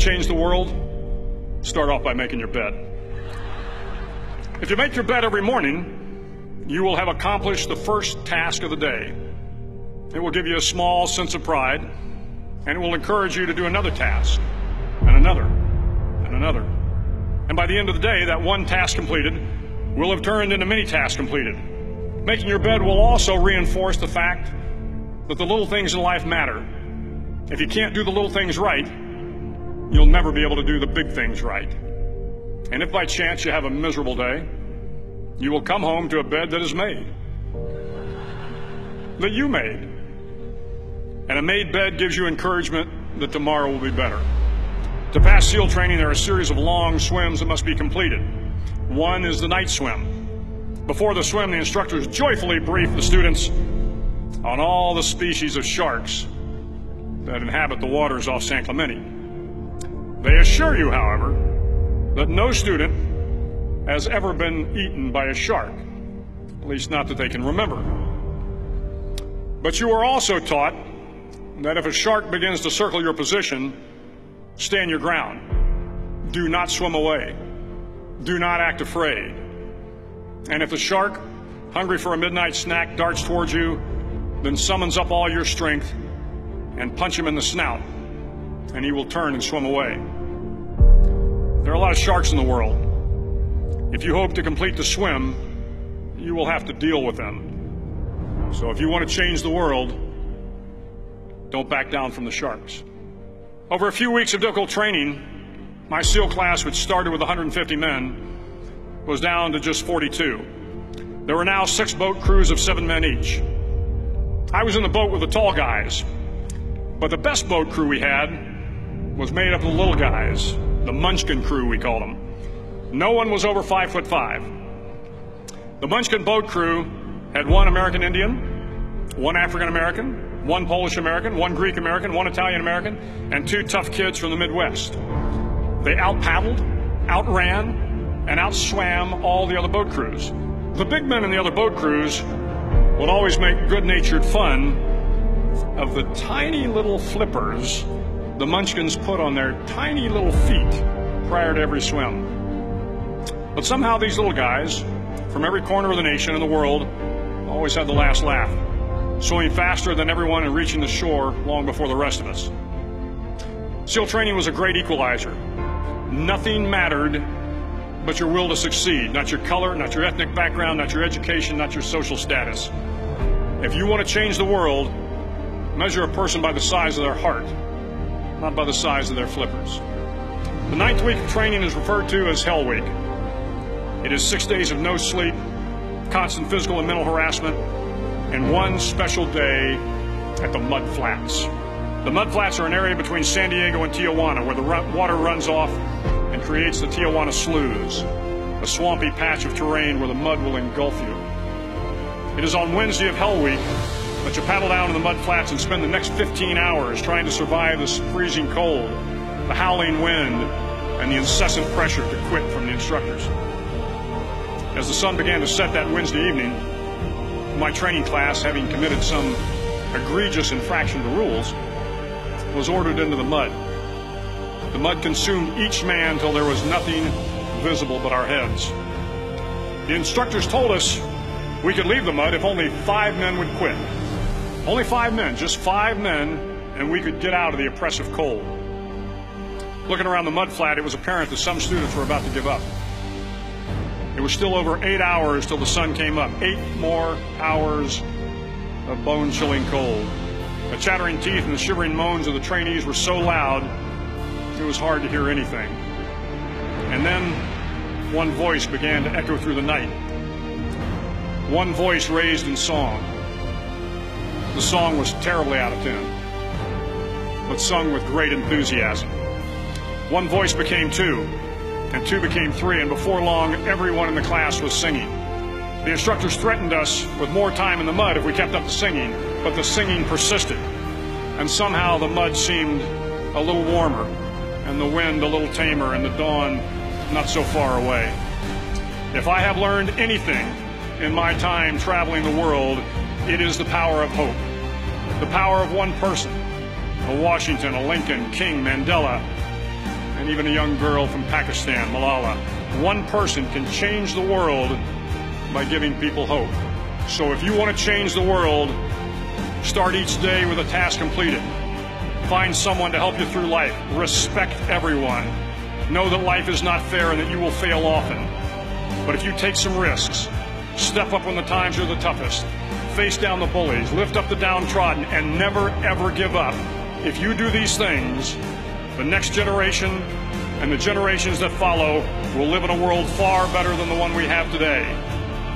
change the world? Start off by making your bed. If you make your bed every morning, you will have accomplished the first task of the day. It will give you a small sense of pride, and it will encourage you to do another task, and another, and another. And by the end of the day, that one task completed will have turned into many tasks completed. Making your bed will also reinforce the fact that the little things in life matter. If you can't do the little things right, you'll never be able to do the big things right. And if by chance you have a miserable day, you will come home to a bed that is made, that you made. And a made bed gives you encouragement that tomorrow will be better. To pass SEAL training, there are a series of long swims that must be completed. One is the night swim. Before the swim, the instructors joyfully brief the students on all the species of sharks that inhabit the waters off San Clemente. They assure you, however, that no student has ever been eaten by a shark, at least not that they can remember. But you are also taught that if a shark begins to circle your position, stand your ground. Do not swim away. Do not act afraid. And if the shark, hungry for a midnight snack, darts towards you, then summons up all your strength and punch him in the snout, and he will turn and swim away. There are a lot of sharks in the world. If you hope to complete the swim, you will have to deal with them. So if you want to change the world, don't back down from the sharks. Over a few weeks of difficult training, my SEAL class, which started with 150 men, was down to just 42. There were now 6 boat crews of 7 men each. I was in the boat with the tall guys, but the best boat crew we had was made up of the little guys, the Munchkin crew, we called them. No one was over 5'5". The Munchkin boat crew had 1 American Indian, 1 African American, 1 Polish American, 1 Greek American, 1 Italian American, and 2 tough kids from the Midwest. They out-paddled, outran, and outswam all the other boat crews. The big men in the other boat crews would always make good-natured fun of the tiny little flippers the Munchkins put on their tiny little feet prior to every swim. But somehow these little guys from every corner of the nation and the world always had the last laugh, swimming faster than everyone and reaching the shore long before the rest of us. SEAL training was a great equalizer. Nothing mattered but your will to succeed, not your color, not your ethnic background, not your education, not your social status. If you want to change the world, measure a person by the size of their heart, not by the size of their flippers. The 9th week of training is referred to as Hell Week. It is 6 days of no sleep, constant physical and mental harassment, and 1 special day at the Mud Flats. The Mud Flats are an area between San Diego and Tijuana where the water runs off and creates the Tijuana Sloughs, a swampy patch of terrain where the mud will engulf you. It is on Wednesday of Hell Week that you paddle down to the Mud Flats and spend the next 15 hours trying to survive this freezing cold, the howling wind, and the incessant pressure to quit from the instructors. As the sun began to set that Wednesday evening, my training class, having committed some egregious infraction to rules, was ordered into the mud. The mud consumed each man till there was nothing visible but our heads. The instructors told us we could leave the mud if only 5 men would quit. Only 5 men, just 5 men, and we could get out of the oppressive cold. Looking around the mud flat, it was apparent that some students were about to give up. It was still over 8 hours till the sun came up. 8 more hours of bone-chilling cold. The chattering teeth and the shivering moans of the trainees were so loud, it was hard to hear anything. And then one voice began to echo through the night. One voice raised in song. The song was terribly out of tune, but sung with great enthusiasm. One voice became 2, and 2 became 3, and before long, everyone in the class was singing. The instructors threatened us with more time in the mud if we kept up the singing, but the singing persisted, and somehow the mud seemed a little warmer, and the wind a little tamer, and the dawn not so far away. If I have learned anything in my time traveling the world, it is the power of hope. The power of one person, a Washington, a Lincoln, King, Mandela, and even a young girl from Pakistan, Malala. One person can change the world by giving people hope. So if you want to change the world, start each day with a task completed. Find someone to help you through life. Respect everyone. Know that life is not fair and that you will fail often. But if you take some risks, step up when the times are the toughest, face down the bullies, lift up the downtrodden, and never ever give up. If you do these things, the next generation and the generations that follow will live in a world far better than the one we have today.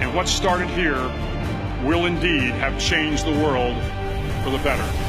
And what started here will indeed have changed the world for the better.